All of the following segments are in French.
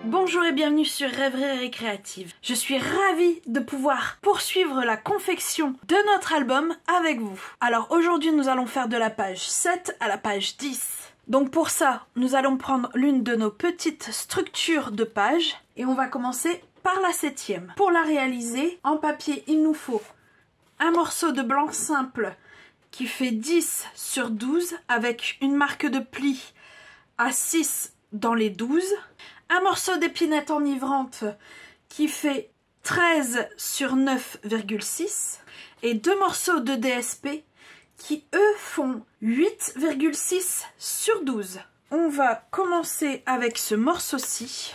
Bonjour et bienvenue sur Rêverie Récréative. Je suis ravie de pouvoir poursuivre la confection de notre album avec vous. Alors aujourd'hui nous allons faire de la page 7 à la page 10. Donc pour ça, nous allons prendre l'une de nos petites structures de page et on va commencer par la 7e. Pour la réaliser, en papier, il nous faut un morceau de blanc simple qui fait 10 sur 12 avec une marque de pli à 6 dans les 12. Un morceau d'épinette enivrante qui fait 13 sur 9,6 et deux morceaux de DSP qui eux font 8,6 sur 12. On va commencer avec ce morceau-ci.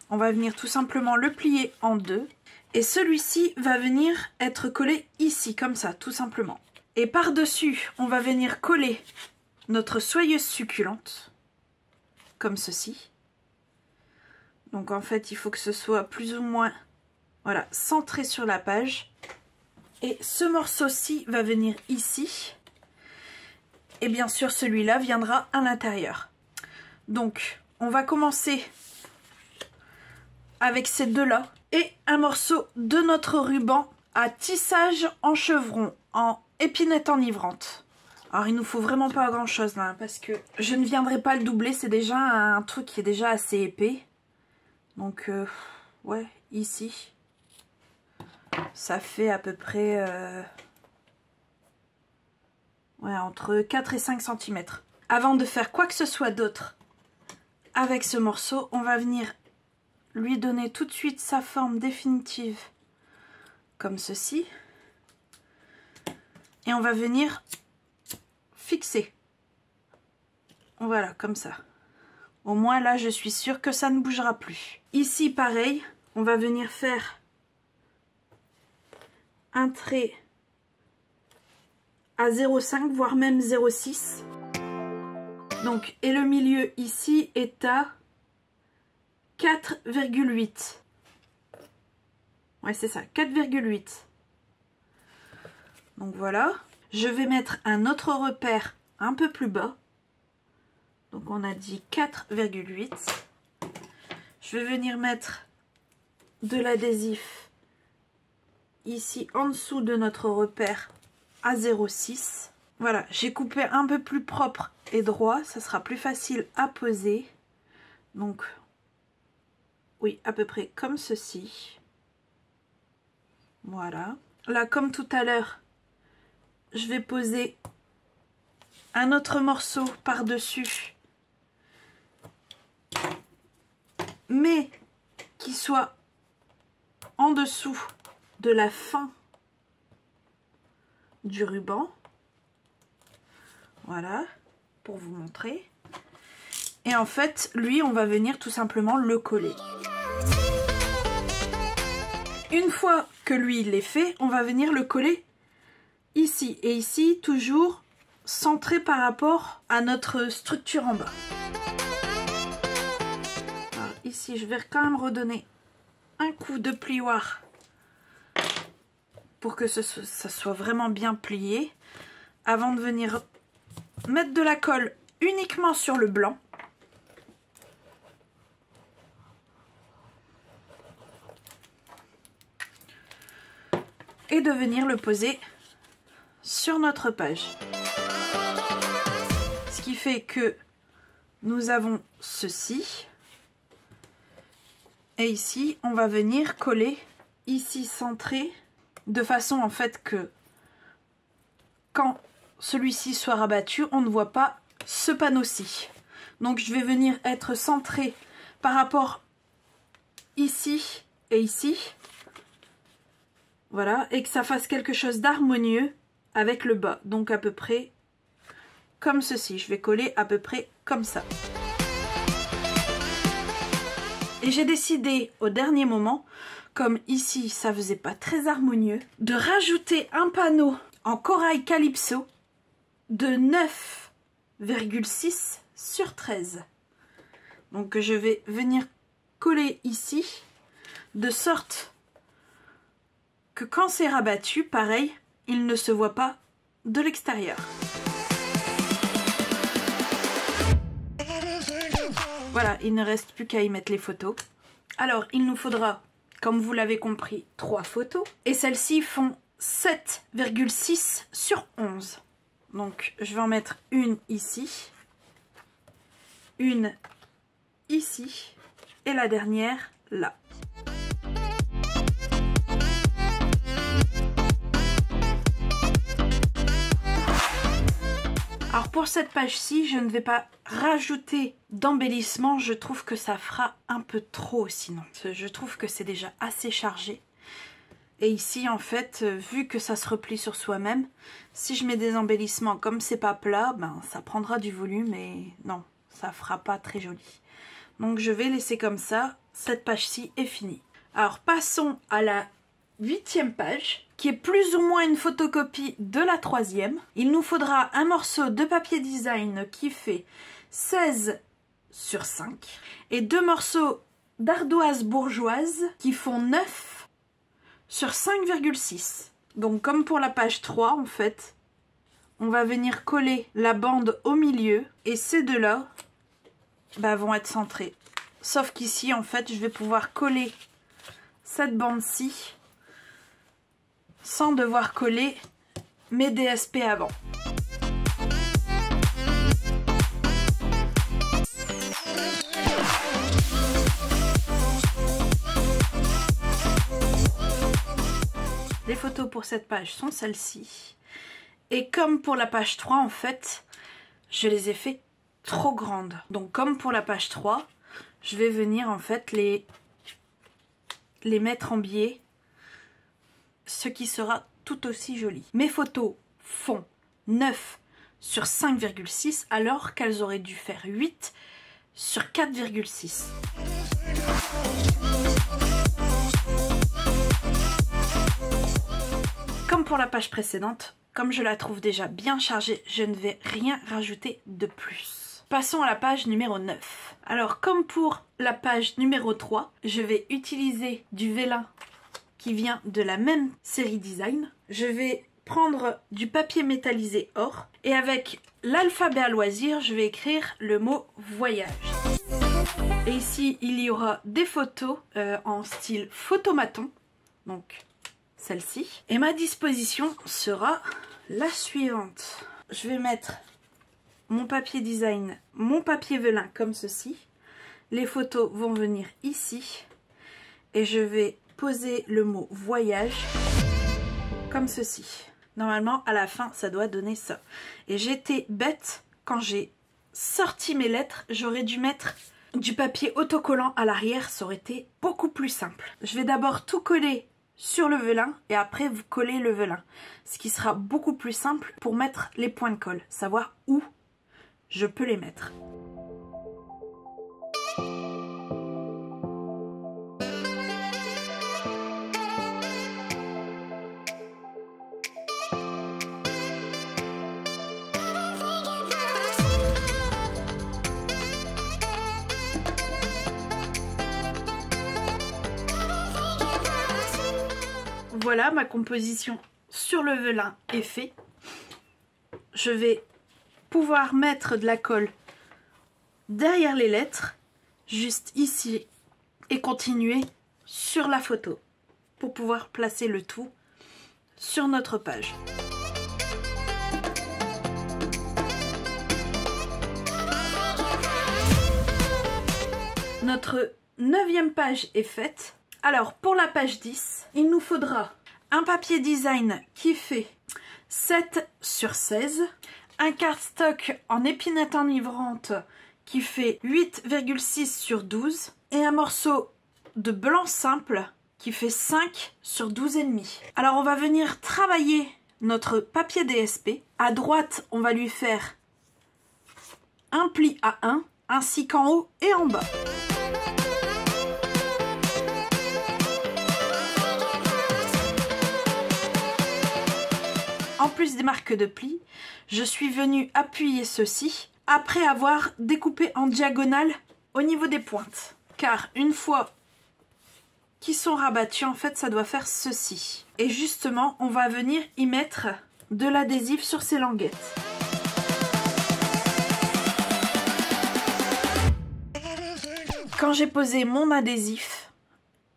On va venir tout simplement le plier en deux et celui-ci va venir être collé ici comme ça tout simplement. Et par-dessus on va venir coller notre soyeuse succulente comme ceci. Donc en fait, il faut que ce soit plus ou moins, voilà, centré sur la page. Et ce morceau-ci va venir ici. Et bien sûr, celui-là viendra à l'intérieur. Donc, on va commencer avec ces deux-là. Et un morceau de notre ruban à tissage en chevron, en épinette enivrante. Alors, il nous faut vraiment pas grand-chose là, parce que je ne viendrai pas le doubler. C'est déjà un truc qui est déjà assez épais. Donc, ouais, ici, ça fait à peu près ouais, entre 4 et 5 cm. Avant de faire quoi que ce soit d'autre avec ce morceau, on va venir lui donner tout de suite sa forme définitive, comme ceci. Et on va venir fixer. Voilà, comme ça. Au moins là, je suis sûre que ça ne bougera plus. Ici, pareil, on va venir faire un trait à 0,5, voire même 0,6. Donc, et le milieu ici est à 4,8. Ouais, c'est ça, 4,8. Donc voilà. Je vais mettre un autre repère un peu plus bas. Donc on a dit 4,8. Je vais venir mettre de l'adhésif ici en dessous de notre repère à 0,6. Voilà, j'ai coupé un peu plus propre et droit, ça sera plus facile à poser. Donc oui, à peu près comme ceci. Voilà. Là, comme tout à l'heure, je vais poser un autre morceau par-dessus, mais qui soit en dessous de la fin du ruban. Voilà, pour vous montrer. Et en fait, lui, on va venir tout simplement le coller. Une fois que lui, il est fait, on va venir le coller ici. Et ici, toujours centré par rapport à notre structure en bas. Alors, ici, je vais quand même redonner un coup de plioir pour que ça soit vraiment bien plié avant de venir mettre de la colle uniquement sur le blanc. Et de venir le poser sur notre page. Ce qui fait que nous avons ceci. Et ici, on va venir coller ici centré de façon en fait que quand celui-ci soit rabattu, on ne voit pas ce panneau-ci. Donc je vais venir être centré par rapport ici et ici. Voilà, et que ça fasse quelque chose d'harmonieux avec le bas. Donc à peu près comme ceci. Je vais coller à peu près comme ça. Et j'ai décidé au dernier moment, comme ici ça faisait pas très harmonieux, de rajouter un panneau en corail calypso de 9,6 sur 13. Donc je vais venir coller ici de sorte que quand c'est rabattu, pareil, il ne se voit pas de l'extérieur. Voilà, il ne reste plus qu'à y mettre les photos. Alors, il nous faudra, comme vous l'avez compris, 3 photos. Et celles-ci font 7,6 sur 11. Donc, je vais en mettre une ici, une ici et la dernière là. Alors pour cette page-ci, je ne vais pas rajouter d'embellissement. Je trouve que ça fera un peu trop sinon. Je trouve que c'est déjà assez chargé. Et ici, en fait, vu que ça se replie sur soi-même, si je mets des embellissements comme c'est pas plat, ben ça prendra du volume et non, ça fera pas très joli. Donc je vais laisser comme ça. Cette page-ci est finie. Alors passons à la 8e page, qui est plus ou moins une photocopie de la 3e. Il nous faudra un morceau de papier design qui fait 16 sur 5 et 2 morceaux d'ardoise bourgeoise qui font 9 sur 5,6. Donc comme pour la page 3 en fait, on va venir coller la bande au milieu et ces deux-là vont être centrés. Sauf qu'ici en fait je vais pouvoir coller cette bande-ci sans devoir coller mes DSP avant. Les photos pour cette page sont celles-ci. Et comme pour la page 3, en fait, je les ai fait trop grandes. Donc comme pour la page 3, je vais venir en fait les mettre en biais, ce qui sera tout aussi joli. Mes photos font 9 sur 5,6 alors qu'elles auraient dû faire 8 sur 4,6. Comme pour la page précédente, comme je la trouve déjà bien chargée, je ne vais rien rajouter de plus. Passons à la page numéro 9. Alors comme pour la page numéro 3, je vais utiliser du vélin qui vient de la même série design. Je vais prendre du papier métallisé or et avec l'alphabet à loisir, je vais écrire le mot voyage. Et ici, il y aura des photos en style photomaton, donc celle-ci. Et ma disposition sera la suivante. Je vais mettre mon papier design, mon papier velin comme ceci. Les photos vont venir ici et je vais poser le mot voyage comme ceci. Normalement à la fin ça doit donner ça. Et j'étais bête, quand j'ai sorti mes lettres, j'aurais dû mettre du papier autocollant à l'arrière, ça aurait été beaucoup plus simple. Je vais d'abord tout coller sur le velin et après vous collez le velin, ce qui sera beaucoup plus simple pour mettre les points de colle, savoir où je peux les mettre. Voilà, ma composition sur le velin est faite. Je vais pouvoir mettre de la colle derrière les lettres, juste ici, et continuer sur la photo pour pouvoir placer le tout sur notre page. Notre 9e page est faite. Alors pour la page 10, il nous faudra un papier design qui fait 7 sur 16, un cardstock en épinette enivrante qui fait 8,6 sur 12 et un morceau de blanc simple qui fait 5 sur 12,5. Alors on va venir travailler notre papier DSP. À droite, on va lui faire un pli à 1 ainsi qu'en haut et en bas. En plus des marques de plis, je suis venue appuyer ceci après avoir découpé en diagonale au niveau des pointes. Car une fois qu'ils sont rabattus, en fait, ça doit faire ceci. Et justement, on va venir y mettre de l'adhésif sur ces languettes. Quand j'ai posé mon adhésif,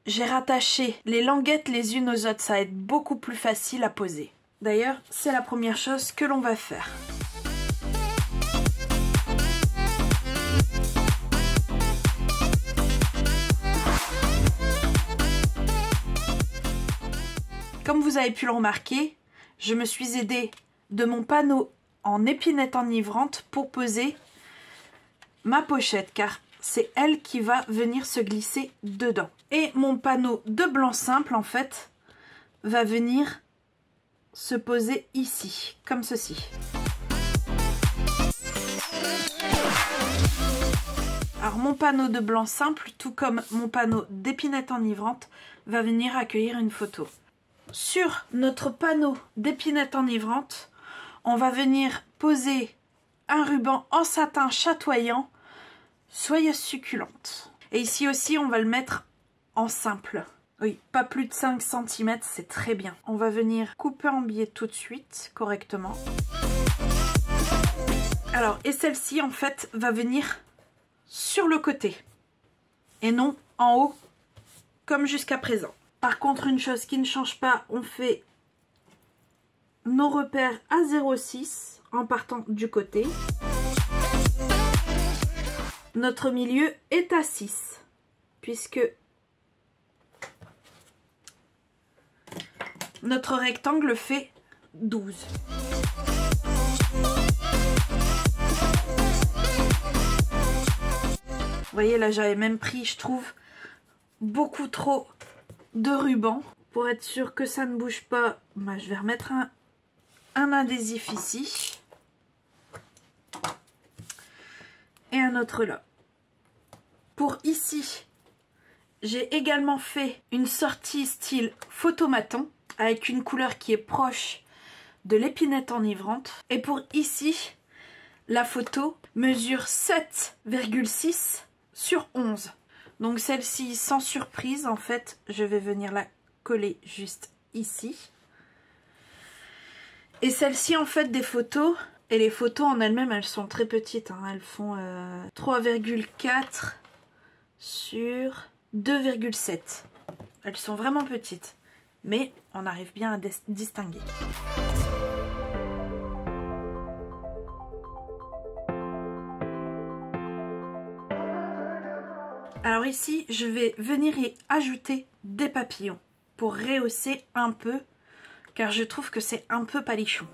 j'ai rattaché les languettes les unes aux autres. Ça va être beaucoup plus facile à poser. D'ailleurs, c'est la première chose que l'on va faire. Comme vous avez pu le remarquer, je me suis aidée de mon panneau en épinette enivrante pour poser ma pochette, car c'est elle qui va venir se glisser dedans. Et mon panneau de blanc simple, en fait, va venir se poser ici, comme ceci. Alors mon panneau de blanc simple, tout comme mon panneau d'épinette enivrante, va venir accueillir une photo. Sur notre panneau d'épinette enivrante, on va venir poser un ruban en satin chatoyant, soyeuse succulente. Et ici aussi, on va le mettre en simple. Oui, pas plus de 5 cm, c'est très bien. On va venir couper en biais tout de suite, correctement. Alors, et celle-ci, en fait, va venir sur le côté. Et non en haut, comme jusqu'à présent. Par contre, une chose qui ne change pas, on fait nos repères à 0,6 en partant du côté. Notre milieu est à 6, puisque notre rectangle fait 12. Vous voyez, là j'avais même pris, je trouve, beaucoup trop de ruban. Pour être sûr que ça ne bouge pas, bah, je vais remettre un adhésif ici et un autre là. Pour ici, j'ai également fait une sortie style photomaton avec une couleur qui est proche de l'épinette enivrante. Et pour ici, la photo mesure 7,6 sur 11. Donc celle-ci, sans surprise, en fait, je vais venir la coller juste ici. Et celle-ci, en fait, des photos, et les photos en elles-mêmes, elles sont très petites, hein, elles font 3,4 sur 2,7. Elles sont vraiment petites, mais on arrive bien à distinguer. Alors ici, je vais venir y ajouter des papillons pour rehausser un peu, car je trouve que c'est un peu palichon.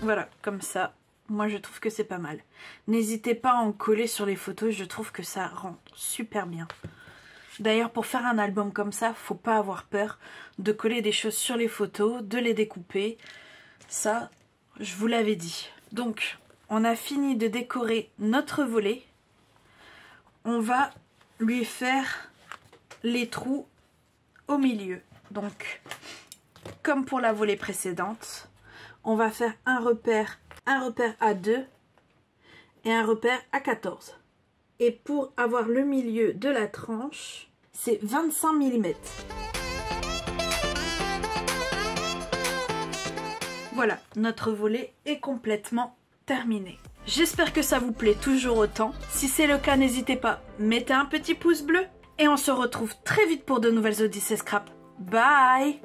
Voilà, comme ça, moi je trouve que c'est pas mal. N'hésitez pas à en coller sur les photos, je trouve que ça rend super bien. D'ailleurs, pour faire un album comme ça, faut pas avoir peur de coller des choses sur les photos, de les découper. Ça, je vous l'avais dit. Donc, on a fini de décorer notre volet. On va lui faire les trous au milieu. Donc, comme pour la volée précédente, on va faire un repère à 2 et un repère à 14. Et pour avoir le milieu de la tranche, c'est 25 mm. Voilà, notre volet est complètement terminé. J'espère que ça vous plaît toujours autant. Si c'est le cas, n'hésitez pas, mettez un petit pouce bleu. Et on se retrouve très vite pour de nouvelles Odyssées Scrap. Bye!